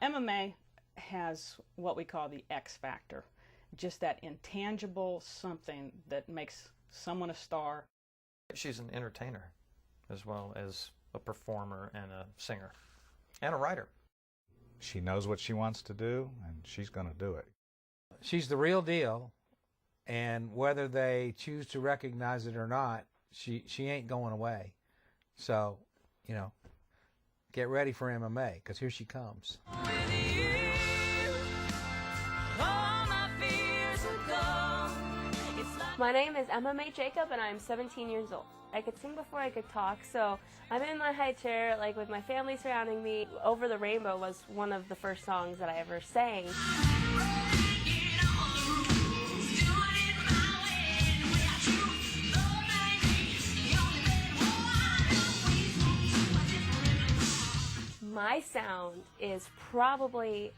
MMA has what we call the X factor, just that intangible something that makes someone a star. She's an entertainer as well as a performer and a singer and a writer. She knows what she wants to do, and she's going to do it. She's the real deal, and whether they choose to recognize it or not, she ain't going away. So, you know, get ready for MMA, because here she comes. My name is Mae Jacob, and I'm 17 years old. I could sing before I could talk, so I'm in my high chair, like with my family surrounding me. Over the Rainbow was one of the first songs that I ever sang. My sound is probably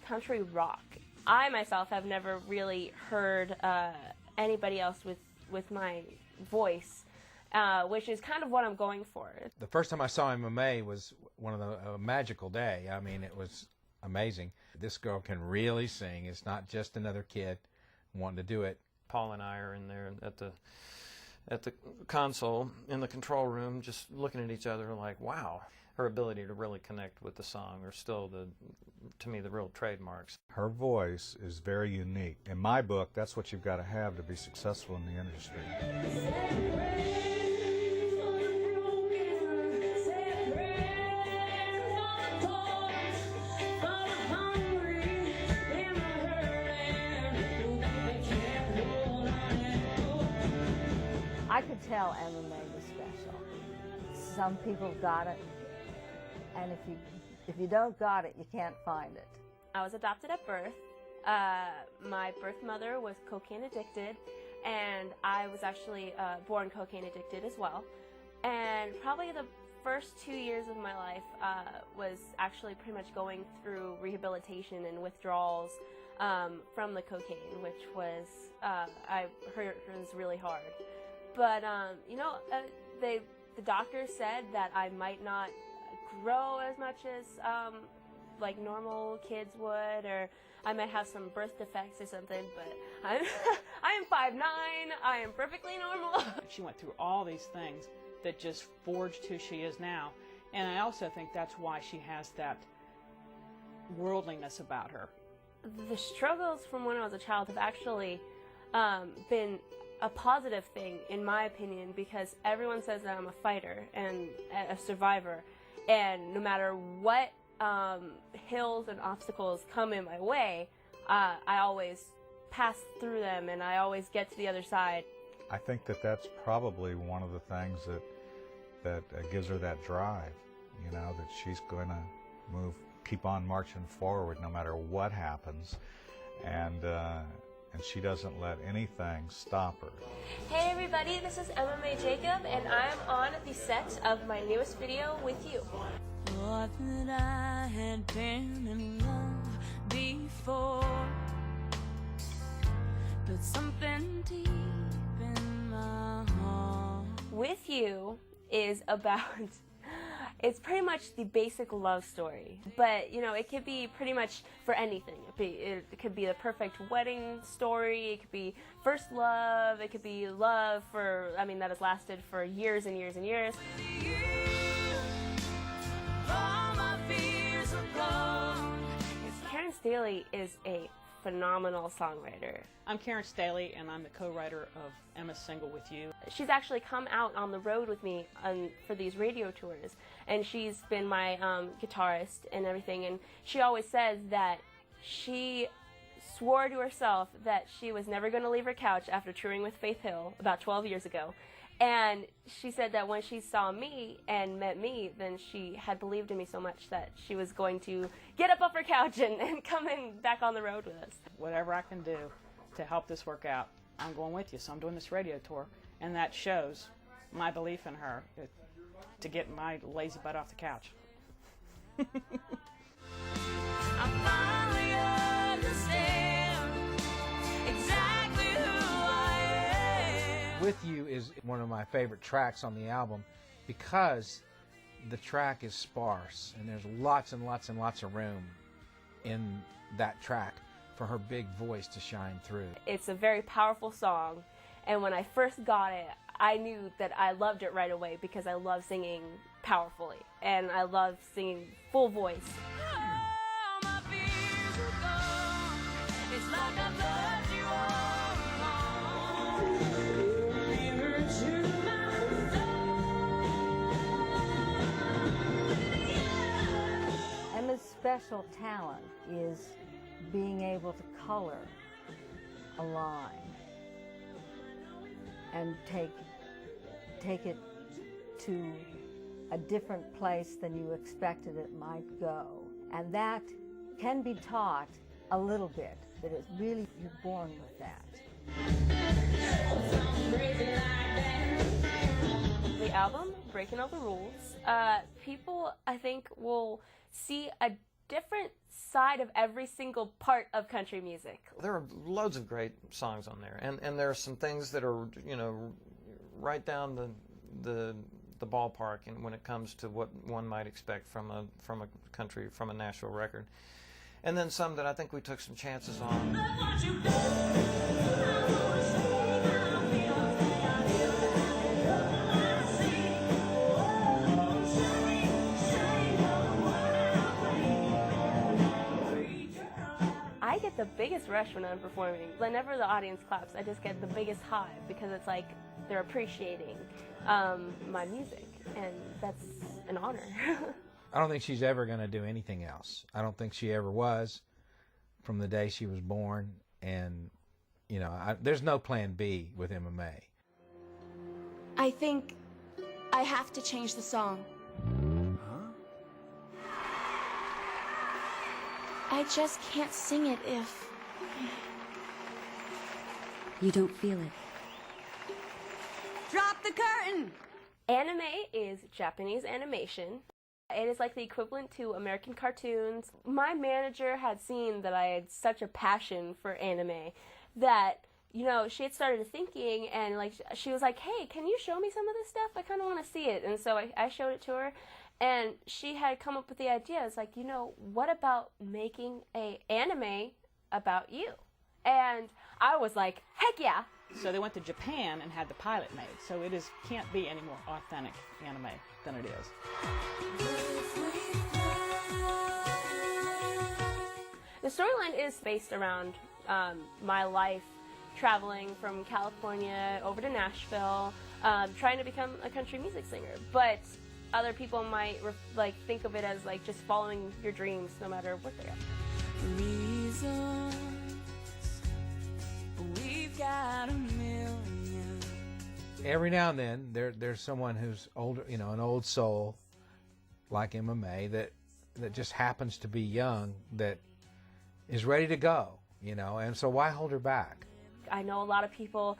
country rock. I myself have never really heard anybody else with my voice, which is kind of what I'm going for. The first time I saw MMA was one of a magical day. I mean, it was amazing. This girl can really sing. It's not just another kid wanting to do it. Paul and I are in there at the console in the control room, just looking at each other like, wow. Her ability to really connect with the song are still, to me, the real trademarks. Her voice is very unique. In my book, that's what you've got to have to be successful in the industry. I could tell MMA was special. Some people got it, and if you don't got it, you can't find it. I was adopted at birth. My birth mother was cocaine addicted, and I was actually born cocaine addicted as well. And probably the first 2 years of my life was actually pretty much going through rehabilitation and withdrawals from the cocaine, which was, I heard was really hard. But, you know, the doctor said that I might not grow as much as like normal kids would, or I might have some birth defects or something, but I am 5'9", I am perfectly normal. She went through all these things that just forged who she is now, and I also think that's why she has that worldliness about her. The struggles from when I was a child have actually been a positive thing, in my opinion, because everyone says that I'm a fighter and a survivor, and no matter what hills and obstacles come in my way, I always pass through them, and I always get to the other side. I think that that's probably one of the things that gives her that drive, you know, that she's going to keep on marching forward no matter what happens, and she doesn't let anything stop her. Hey everybody, this is Mae Jacob, and I'm on the set of my newest video with you. Thought that I had been in love before, but something deep in my heart. With You is about, it's pretty much the basic love story, but you know, it could be pretty much for anything. It could be the perfect wedding story, it could be first love, it could be love for, I mean, that has lasted for years and years and years. Karen Staley is a phenomenal songwriter. I'm Karen Staley, and I'm the co-writer of Emma's single With You. She's actually come out on the road with me for these radio tours, and she's been my guitarist and everything, and she always says that she swore to herself that she was never going to leave her couch after touring with Faith Hill about 12 years ago. And she said that when she saw me and met me, then she had believed in me so much that she was going to get up off her couch and come in back on the road with us. Whatever I can do to help this work out, I'm going with you. So I'm doing this radio tour, and that shows my belief in her to get my lazy butt off the couch. I finally understand exactly who I am. With You is one of my favorite tracks on the album because the track is sparse and there's lots and lots and lots of room in that track for her big voice to shine through. It's a very powerful song, and when I first got it, I knew that I loved it right away because I love singing powerfully, and I love singing full voice. Emma's special talent is being able to color a line and take it to a different place than you expected it might go. And that can be taught a little bit, but it's really, you're born with that. The album, Breaking All the Rules, people, I think, will see a different side of every single part of country music. There are loads of great songs on there, and there are some things that are, you know, right down the ballpark, and when it comes to what one might expect from a Nashville record, and then some that I think we took some chances on. I get the biggest rush when I'm performing. Whenever the audience claps, I just get the biggest high because it's like they're appreciating my music, and that's an honor. I don't think she's ever going to do anything else. I don't think she ever was from the day she was born, and you know, there's no plan B with Emma Mae. I think I have to change the song. I just can't sing it if... You don't feel it. Drop the curtain! Anime is Japanese animation. It is like the equivalent to American cartoons. My manager had seen that I had such a passion for anime that, you know, she had started thinking, and like she was like, hey, can you show me some of this stuff? I kind of want to see it. And so I showed it to her, and she had come up with the idea. It's like, you know, what about making an anime about you? And I was like, heck yeah. So they went to Japan and had the pilot made. So it can't be any more authentic anime than it is. The storyline is based around my life traveling from California over to Nashville, trying to become a country music singer. But other people might like think of it as like just following your dreams, no matter what they are. Reasons, we've got a million. Every now and then, there's someone who's older, you know, an old soul like Emma Mae that just happens to be young, that is ready to go, you know, and so why hold her back? I know a lot of people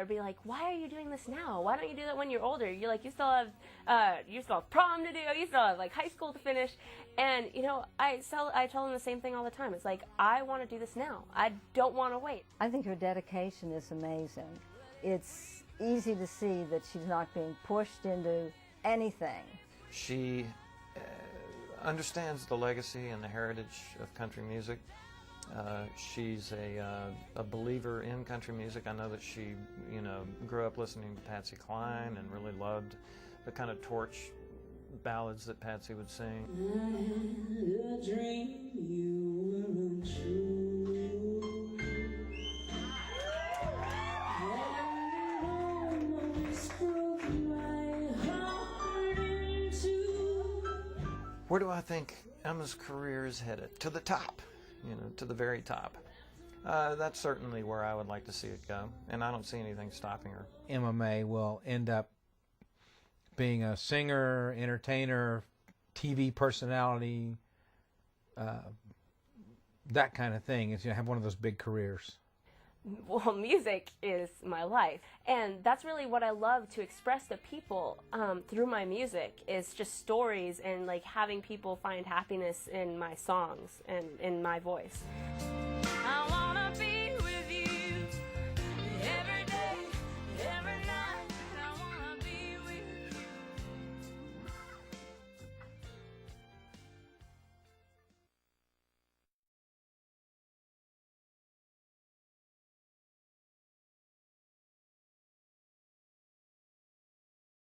be like, why are you doing this now? Why don't you do that when you're older? You're like, you still have prom to do, you still have like high school to finish. And, you know, I tell them the same thing all the time. It's like, I want to do this now. I don't want to wait. I think her dedication is amazing. It's easy to see that she's not being pushed into anything. She understands the legacy and the heritage of country music. She's a believer in country music. I know that she, you know, grew up listening to Patsy Cline and really loved the kind of torch ballads that Patsy would sing. I had a dream you were untrue. And it almost broke my heart in two. Where do I think Emma's career is headed? To the top, you know, to the very top. That's certainly where I would like to see it go, and I don't see anything stopping her. Emma Mae will end up being a singer, entertainer, TV personality, that kind of thing. Is, you know, have one of those big careers. Well, music is my life, and that's really what I love to express to people through my music, is just stories and like having people find happiness in my songs and in my voice.